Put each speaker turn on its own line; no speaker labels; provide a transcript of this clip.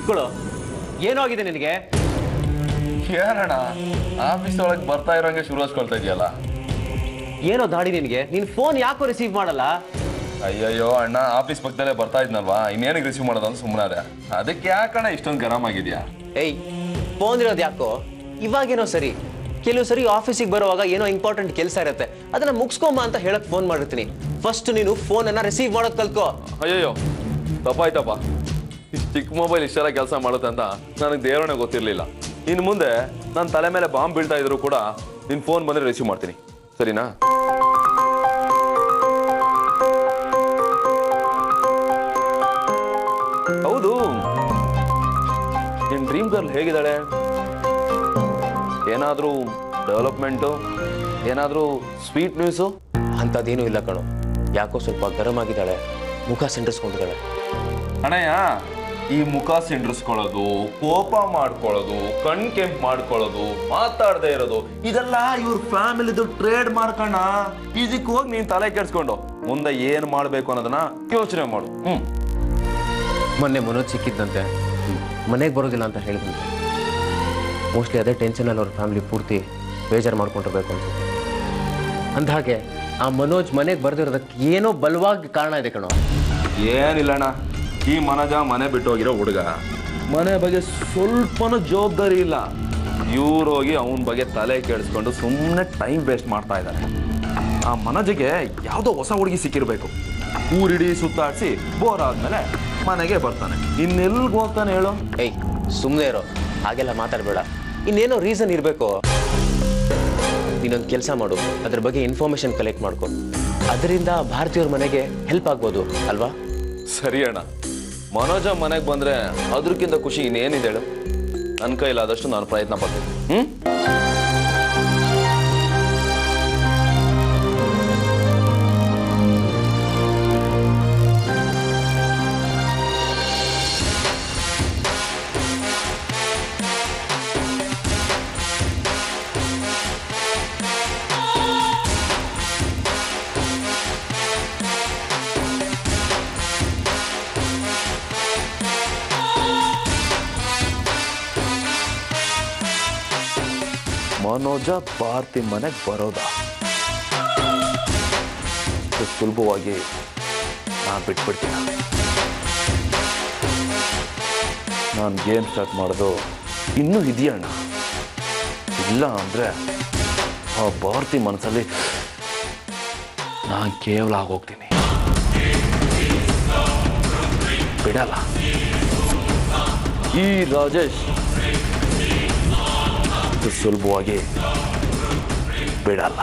ಕಿತ್ಕೊಳ್ಳೋ. ಏನೋ ಆಗಿದೆ ನಿನಗೆ?
ಏನಣ್ಣ ಆಫೀಸ್ ಒಳಗೆ ಬರ್ತಾ ಇರೋಂಗೆ ಶುರು ಹಚ್ಕೊಳ್ತಾ ಇದೆಯಲ್ಲ.
ಏನೋ ದಾಡಿ ನಿನಗೆ? ನೀನ್ ಫೋನ್ ಯಾಕೋ ರಿಸೀವ್ ಮಾಡಲ್ಲ?
ಅಯ್ಯಯ್ಯೋ ಅಣ್ಣ, ಆಫೀಸ್ ಪಕ್ಕದಲ್ಲೇ ಬರ್ತಾ ಇದ್ನಲ್ವಾ, ಇನ್ನೇನಿಗೆ ರಿಸೀವ್ ಮಾಡೋದು ಅಂತ ಸುಮ್ಮನಾರೆ. ಅದಕ್ಕೆ ಯಾಕಣ್ಣ ಇಷ್ಟೊಂದು ಗರಂ ಆಗಿದ್ಯಾ?
ಏಯ್, ಫೋನ್ ಇರೋದು ಯಾಕೋ? ಇವಾಗೇನೋ ಸರಿ, ಕೆಲವು ಸರಿ ಆಫೀಸಿಗೆ ಬರುವಾಗ ಏನೋ ಇಂಪಾರ್ಟೆಂಟ್ ಕೆಲಸ ಇರುತ್ತೆ, ಅದನ್ನ ಮುಗಿಸ್ಕೊಂಬ ಅಂತ ಹೇಳಕ್ ಫೋನ್ ಮಾಡಿರ್ತೀನಿ. ಫಸ್ಟ್ ನೀನು ಫೋನ್ ಅನ್ನ ರಿಸೀವ್ ಮಾಡೋದು ಕಲ್ಕೋ.
ಅಯ್ಯಯ್ಯೋ ತಪ್ಪಾಯ್ತಪ್ಪ. ಇಷ್ಟು ಚಿಕ್ಕ ಮೊಬೈಲ್ ಇಷ್ಟೆಲ್ಲ ಕೆಲಸ ಮಾಡುತ್ತೆ ಅಂತ ನನಗೆ ದೇವರೇ ಗೊತ್ತಿರಲಿಲ್ಲ. ಇನ್ನು ಮುಂದೆ ನನ್ನ ತಲೆ ಮೇಲೆ ಬಾಂಬ್ ಬೀಳ್ತಾ ಇದ್ರು ಕೂಡ ನಿನ್ನ ಫೋನ್ ಬಂದರೆ ರಿಸೀವ್ ಮಾಡ್ತೀನಿ, ಸರಿನಾ? ಹೌದು, ನಿನ್ನ ಡ್ರೀಮ್ ಗರ್ಲ್ ಹೇಗಿದ್ದಾಳೆ? ಏನಾದರೂ ಡೆವಲಪ್ಮೆಂಟು, ಏನಾದರೂ ಸ್ವೀಟ್ ನ್ಯೂಸು?
ಅಂಥದ್ದೇನೂ ಇಲ್ಲ ಕಣೋ. ಯಾಕೋ ಸ್ವಲ್ಪ ಗರಂ ಆಗಿದ್ದಾಳೆ, ಮುಖ ಸಿಂಡಿಸ್ಕೊಂಡಿದ್ದಾಳೆ.
ಅಣ್ಣಯ್ಯ, ಈ ಮುಖ ಸಿಂಡ್ರಿಸ್ಕೊಳ್ಳೋದು, ಕೋಪ ಮಾಡ್ಕೊಳ್ಳೋದು, ಕಣ್ ಕೆಂಪು ಮಾಡ್ಕೊಳ್ಳೋದು, ಮಾತಾಡದೆ ಇರೋದು, ಇದೆಲ್ಲ ಇವ್ರ ಫ್ಯಾಮಿಲಿದು ಟ್ರೇಡ್ ಮಾಡ್ಕಣ್ಣ. ಇದಕ್ಕೆ ಹೋಗಿ ನೀನ್ ತಲೆ ಕೆಡ್ಸ್ಕೊಂಡು ಮುಂದೆ ಏನ್ ಮಾಡ್ಬೇಕು ಅನ್ನೋದನ್ನ ಯೋಚನೆ ಮಾಡು.
ಮೊನ್ನೆ ಮನೋಜ್ ಸಿಕ್ಕಿದ್ದಂತೆ, ಮನೆಗೆ ಬರೋದಿಲ್ಲ ಅಂತ ಹೇಳಿದಂತೆ. ಮೋಸ್ಟ್ಲಿ ಅದೇ ಟೆನ್ಷನಲ್ಲಿ ಅವ್ರ ಫ್ಯಾಮಿಲಿ ಪೂರ್ತಿ ಬೇಜಾರು ಮಾಡ್ಕೊಂಡಿರ್ಬೇಕು ಅನ್ಸುತ್ತೆ. ಅಂದಹಾಗೆ ಆ ಮನೋಜ್ ಮನೆಗೆ ಬರ್ದಿರೋದಕ್ಕೆ ಏನೋ ಬಲವಾಗಿ ಕಾರಣ ಇದೆ ಕಣೋ.
ಏನಿಲ್ಲಣ್ಣ, ಈ ಮನೋಜ ಮನೆ ಬಿಟ್ಟು ಹೋಗಿರೋ ಹುಡುಗ, ಮನೆ ಬಗ್ಗೆ ಸ್ವಲ್ಪನೂ ಜವಾಬ್ದಾರಿ ಇಲ್ಲ. ಇವ್ರು ಹೋಗಿ ಅವನ ಬಗ್ಗೆ ತಲೆ ಕೇಳಿಸ್ಕೊಂಡು ಸುಮ್ಮನೆ ಟೈಮ್ ವೇಸ್ಟ್ ಮಾಡ್ತಾ ಇದ್ದಾರೆ. ಆ ಮನೋಜಿಗೆ ಯಾವುದೋ ಹೊಸ ಹುಡುಗಿ ಸಿಕ್ಕಿರ್ಬೇಕು. ಊರಿಡೀ ಸುತ್ತಾಡಿಸಿ ಬೋರ್ ಆದ್ಮೇಲೆ ಮನೆಗೆ ಬರ್ತಾನೆ. ಇನ್ನೆಲ್ಗೆ ಹೋಗ್ತಾನೆ ಹೇಳು?
ಏಯ್, ಸುಮ್ಮನೆ ಇರೋ, ಹಾಗೆಲ್ಲ ಮಾತಾಡಬೇಡ. ಇನ್ನೇನೋ ರೀಸನ್ ಇರಬೇಕು. ನೀನೊಂದು ಕೆಲಸ ಮಾಡು, ಅದ್ರ ಬಗ್ಗೆ ಇನ್ಫಾರ್ಮೇಶನ್ ಕಲೆಕ್ಟ್ ಮಾಡ್ಕೊ. ಅದರಿಂದ ಭಾರತೀಯವ್ರ ಮನೆಗೆ ಹೆಲ್ಪ್ ಆಗ್ಬೋದು ಅಲ್ವಾ?
ಸರಿ ಅಣ್ಣ, ಮನೋಜ ಮನೆಗೆ ಬಂದ್ರೆ ಅದಕ್ಕಿಂತ ಖುಷಿ ಇನ್ನೇನಿದೆ ಹೇಳು? ನನ್ನ ಕೈಲಾದಷ್ಟು ನಾನು ಪ್ರಯತ್ನ ಪಡ್ತೀನಿ. ಮನೋಜ ಭಾರತಿ ಮನೆಗೆ ಬರೋದಾ? ಸುಲಭವಾಗಿ ನಾನು ಬಿಟ್ಬಿಡ್ತೀನಿ. ನಾನು ಗೇಮ್ ಸ್ಟಾರ್ಟ್ ಮಾಡೋದು ಇನ್ನೂ ಇದೆಯಣ್ಣ. ಇಲ್ಲ ಅಂದರೆ ಆ ಭಾರತಿ ಮನಸ್ಸಲ್ಲಿ ನಾನು ಕೇವಲ ಆಗೋಗ್ತೀನಿ. ಬಿಡಲ್ಲ ಈ ರಾಜೇಶ್, ಸುಲಭವಾಗಿ ಬಿಡಲ್ಲ.